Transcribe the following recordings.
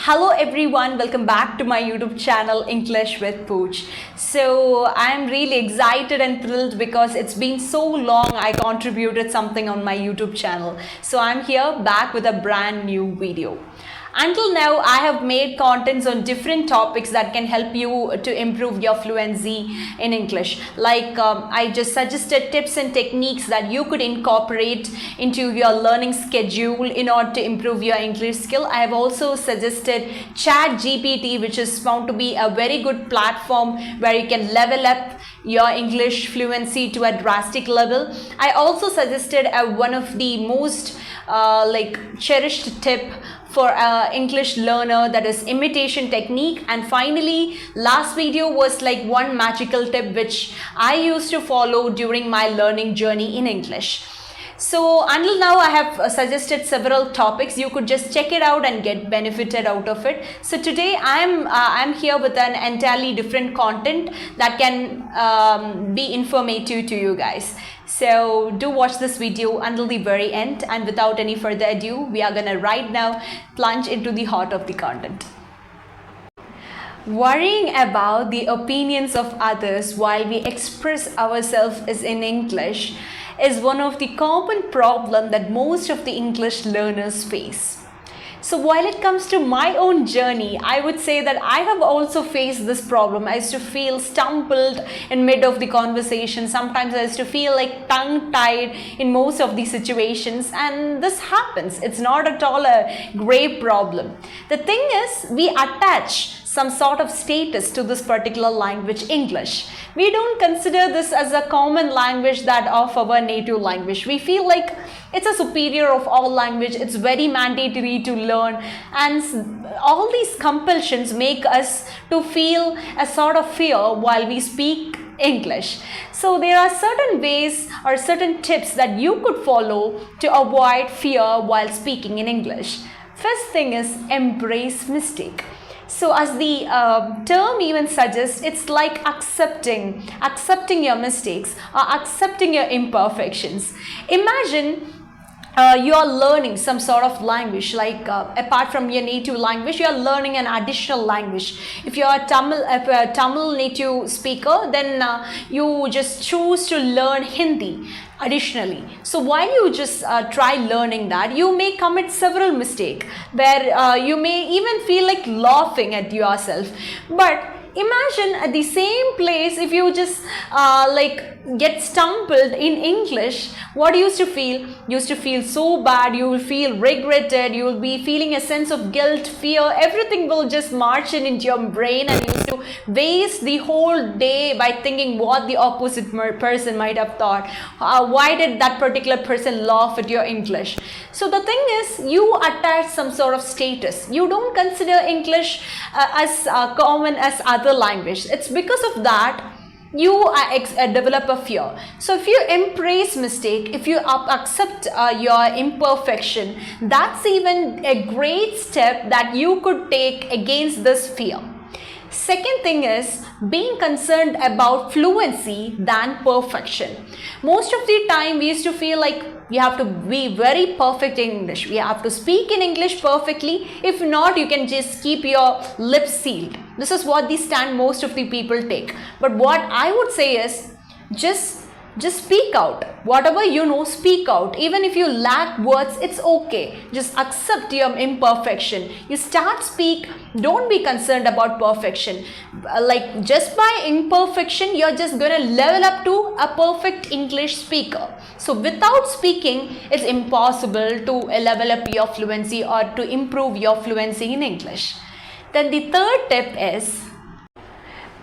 Hello everyone, welcome back to my YouTube channel English with Pooch. So I'm really excited and thrilled because it's been so long I contributed something on my YouTube channel. So I'm here back with a brand new video. Until now, I have made contents on different topics that can help you to improve your fluency in English. Like I just suggested tips and techniques that you could incorporate into your learning schedule in order to improve your English skill. I have also suggested ChatGPT, which is found to be a very good platform where you can level up your English fluency to a drastic level. I also suggested one of the most cherished tip for an English learner, that is imitation technique. And finally, last video was like one magical tip which I used to follow during my learning journey in English. So until now I have suggested several topics. You could just check it out and get benefited out of it. So today I'm here with an entirely different content that can be informative to you guys. So do watch this video until the very end, and without any further ado, we are gonna right now plunge into the heart of the content. Worrying about the opinions of others while we express ourselves in English is one of the common problems that most of the English learners face. So while it comes to my own journey, I would say that I have also faced this problem. I used to feel stumbled in mid of the conversation. Sometimes I used to feel like tongue-tied in most of these situations, and this happens. It's not at all a grave problem. The thing is, we attach some sort of status to this particular language, English. We don't consider this as a common language that of our native language. We feel like it's a superior of all language. It's very mandatory to learn, and all these compulsions make us to feel a sort of fear while we speak English. So there are certain ways or certain tips that you could follow to avoid fear while speaking in English. First thing is embrace mistake. So as the term even suggests, it's like accepting your mistakes or accepting your imperfections. Imagine you are learning some sort of language, like apart from your native language, you are learning an additional language. If you are a Tamil native speaker, then you just choose to learn Hindi additionally. So while you just try learning that, you may commit several mistakes where you may even feel like laughing at yourself. But imagine at the same place, if you just get stumbled in English, what you used to feel? You used to feel so bad, you will feel regretted, you will be feeling a sense of guilt, fear, everything will just march into your brain, and you used to waste the whole day by thinking what the opposite person might have thought. Why did that particular person laugh at your English? So the thing is, you attach some sort of status. You don't consider English as common as other language. It's because of that you develop a fear. So if you embrace mistake, if you accept your imperfection, that's even a great step that you could take against this fear. Second thing is being concerned about fluency than perfection. Most of the time we used to feel like you have to be very perfect in English. We have to speak in English perfectly. If not, you can just keep your lips sealed. This is what the stand most of the people take. But what I would say is just speak out. Whatever you know, speak out. Even if you lack words, it's okay. Just accept your imperfection. You start speak. Don't be concerned about perfection. Like just by imperfection, you're just gonna level up to a perfect English speaker. So without speaking, it's impossible to level up your fluency or to improve your fluency in English. Then the third tip is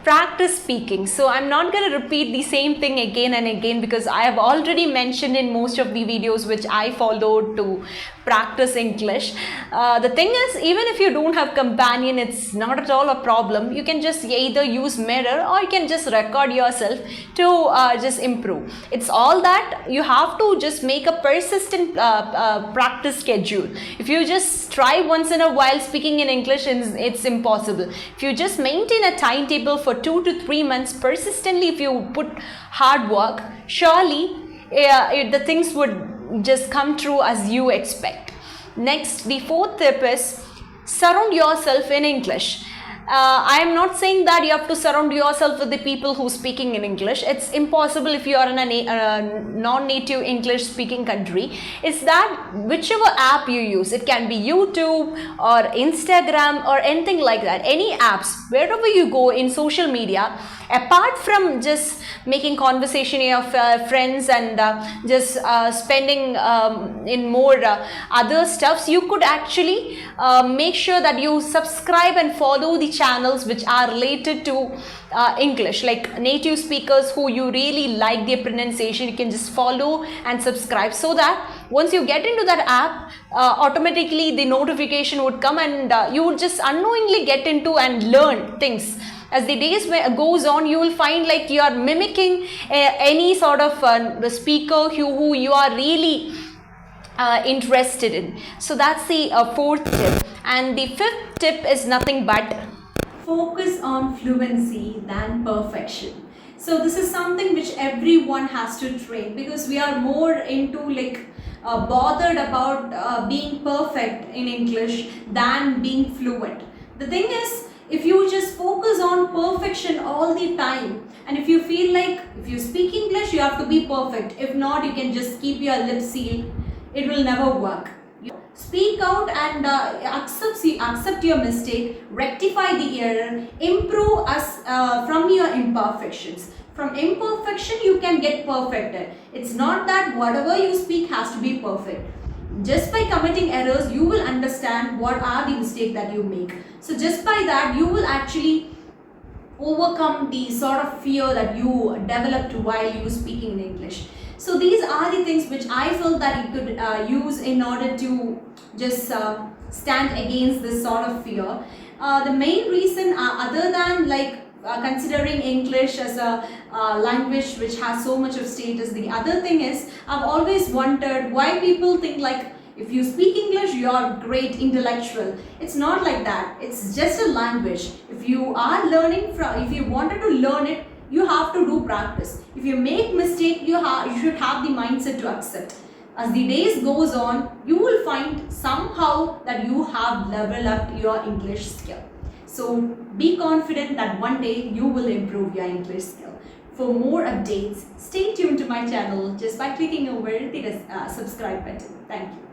practice speaking. So I'm not going to repeat the same thing again and again because I have already mentioned in most of the videos which I followed to practice English. The thing is, even if you don't have companion, it's not at all a problem. You can just either use mirror or you can just record yourself to just improve. It's all that you have to just make a persistent practice schedule. If you just try once in a while speaking in English, it's impossible. If you just maintain a timetable for 2 to 3 months persistently, if you put hard work, surely the things would just come true as you expect. Next, the fourth tip is surround yourself in English. I am not saying that you have to surround yourself with the people who speaking in English. It's impossible if you are in a non-native English speaking country. It's that whichever app you use, it can be YouTube or Instagram or anything like that. Any apps, wherever you go in social media, apart from just making conversation with your friends and just spending in more other stuffs, you could actually make sure that you subscribe and follow the channels which are related to English, like native speakers who you really like their pronunciation. You can just follow and subscribe, so that once you get into that app, automatically the notification would come, and you would just unknowingly get into and learn things. As the days goes on, you will find like you are mimicking any sort of speaker who you are really interested in. So that's the fourth tip. And the fifth tip is nothing but focus on fluency than perfection. So this is something which everyone has to train, because we are more into like bothered about being perfect in English than being fluent. The thing is, if you just focus on perfection all the time, and if you feel like if you speak English you have to be perfect, if not you can just keep your lips sealed, it will never work. Speak out and accept your mistake, rectify the error, improve from your imperfections. From imperfection you can get perfected. It's not that whatever you speak has to be perfect. Just by committing errors, you will understand what are the mistakes that you make. So just by that, you will actually overcome the sort of fear that you developed while you speaking in English. So these are the things which I felt that you could use in order to just stand against this sort of fear. The main reason, other than like considering English as a language which has so much of status, the other thing is I've always wondered why people think like if you speak English you are great intellectual. It's not like that. It's just a language. If you are learning if you wanted to learn it, you have to do practice. If you make mistake, you should have the mindset to accept. As the days goes on, you will find somehow that you have leveled up your English skill. So be confident that one day you will improve your English skill. For more updates, stay tuned to my channel just by clicking over the subscribe button. Thank you.